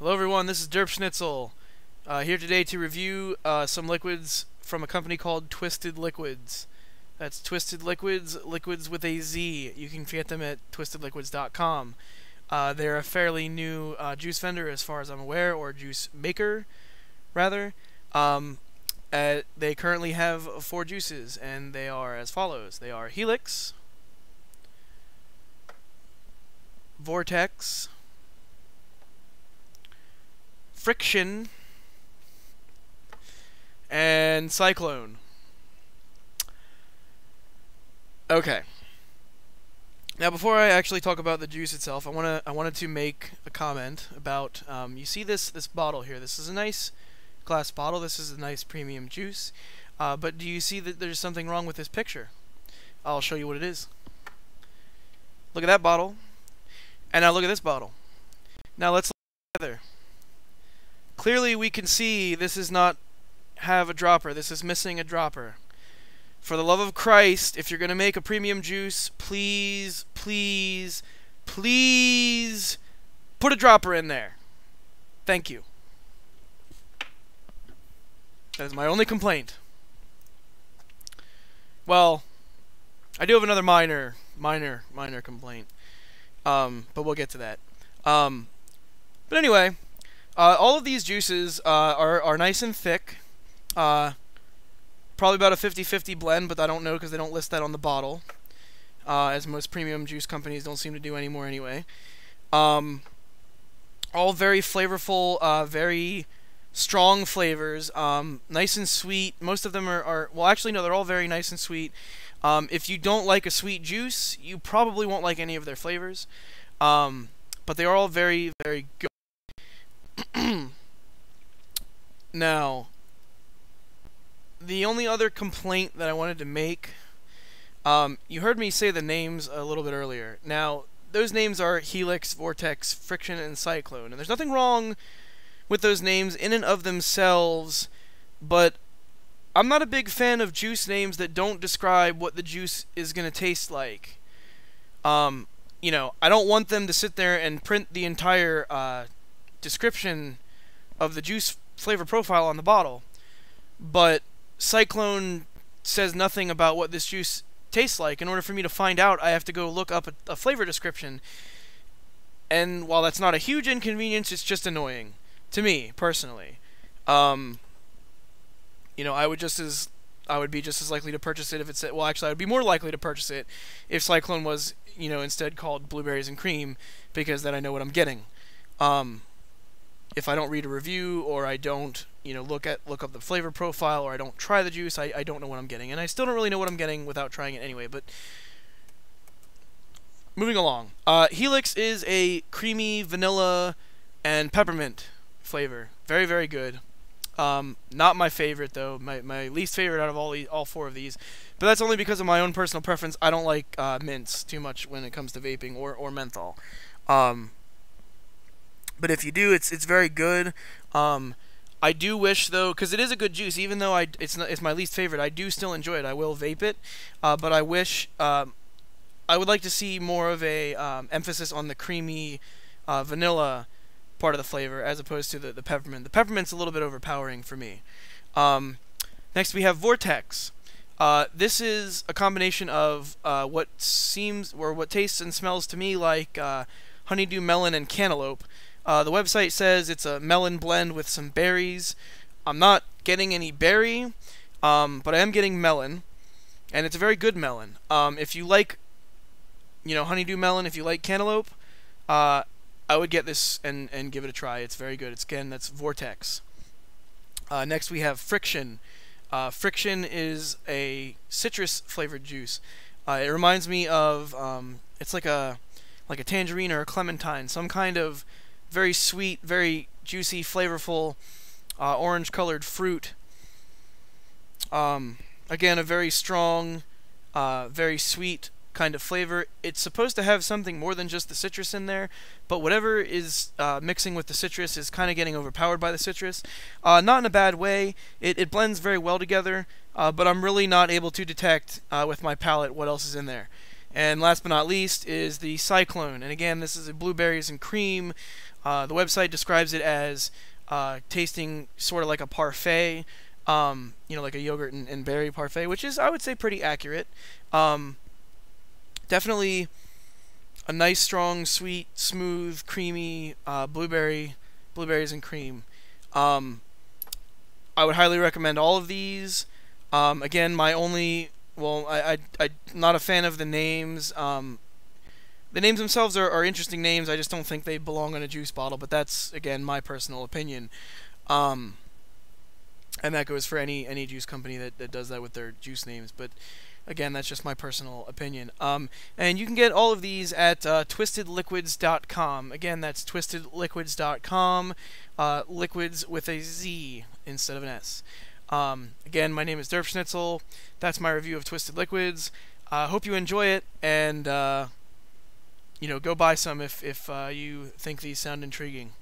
Hello everyone, this is Derp Schnitzel, here today to review some liquids from a company called Twisted Liquidz. That's Twisted Liquidz, liquids with a Z. You can get them at twistedliquidz.com. They're a fairly new juice vendor as far as I'm aware, or juice maker, rather. They currently have 4 juices, and they are as follows. They are Helix, Vortex, Friction, and Cyclone. Okay. Now, before I actually talk about the juice itself, I wanted to make a comment about you see this bottle here. This is a nice glass bottle. This is a nice premium juice. But do you see that there's something wrong with this picture? I'll show you what it is. Look at that bottle, and now look at this bottle. Now let's look together. Clearly we can see this does not have a dropper. This is missing a dropper. For the love of Christ, if you're going to make a premium juice, please, please, please put a dropper in there. Thank you. That is my only complaint. Well, I do have another minor complaint. But we'll get to that. But anyway, all of these juices are nice and thick. Probably about a 50-50 blend, but I don't know because they don't list that on the bottle, as most premium juice companies don't seem to do anymore anyway. All very flavorful, very strong flavors, nice and sweet. Most of them are well, actually no, they're all very nice and sweet. If you don't like a sweet juice, you probably won't like any of their flavors. But they are all very, very good. Now, the only other complaint that I wanted to make, you heard me say the names a little bit earlier. Now, those names are Helix, Vortex, Friction, and Cyclone. And there's nothing wrong with those names in and of themselves, but I'm not a big fan of juice names that don't describe what the juice is going to taste like. You know, I don't want them to sit there and print the entire description of the juice flavor profile on the bottle, but Cyclone says nothing about what this juice tastes like. In order for me to find out, I have to go look up a flavor description, and while that's not a huge inconvenience, it's just annoying to me personally. You know, I would be just as likely to purchase it if it said, well, actually I would be more likely to purchase it if Cyclone was, you know, instead called blueberries and cream, because then I know what I'm getting. If I don't read a review, or I don't, you know, look up the flavor profile, or I don't try the juice, I don't know what I'm getting. And I still don't really know what I'm getting without trying it anyway, but moving along. Helix is a creamy vanilla and peppermint flavor. Very, very good. Not my favorite though. My least favorite out of all 4 of these. But that's only because of my own personal preference. I don't like mints too much when it comes to vaping or menthol. But if you do, it's very good. I do wish though, because it is a good juice, even though it's my least favorite, I do still enjoy it. I will vape it, but I wish I would like to see more of a emphasis on the creamy vanilla part of the flavor as opposed to the peppermint. The peppermint's a little bit overpowering for me. Next we have Vortex. This is a combination of what tastes and smells to me like honeydew melon and cantaloupe. The website says it's a melon blend with some berries. I'm not getting any berry, but I am getting melon, and it's a very good melon. If you like, you know, honeydew melon, if you like cantaloupe, I would get this and give it a try. It's very good. That's Vortex. Next we have Friction. Friction is a citrus flavored juice. It reminds me of it's like a tangerine or a clementine, some kind of very sweet, very juicy, flavorful, orange-colored fruit. Again, a very strong, very sweet kind of flavor. It's supposed to have something more than just the citrus in there, but whatever is mixing with the citrus is kind of getting overpowered by the citrus. Not in a bad way. It blends very well together, but I'm really not able to detect with my palate what else is in there. And last but not least is the Cyclone. And again, this is a blueberries and cream. The website describes it as tasting sort of like a parfait, like a yogurt and berry parfait, which is, I would say, pretty accurate. Definitely a nice, strong, sweet, smooth, creamy blueberries and cream. I would highly recommend all of these. Again, my only, well, I'm not a fan of the names. The names themselves are interesting names. I just don't think they belong in a juice bottle, but that's, again, my personal opinion. And that goes for any juice company that does that with their juice names. But again, that's just my personal opinion. And you can get all of these at twistedliquidz.com. Again, that's twistedliquidz.com. Liquidz with a Z instead of an S. Again, my name is Derp Schnitzel. That's my review of Twisted Liquidz. Hope you enjoy it, and go buy some if you think these sound intriguing.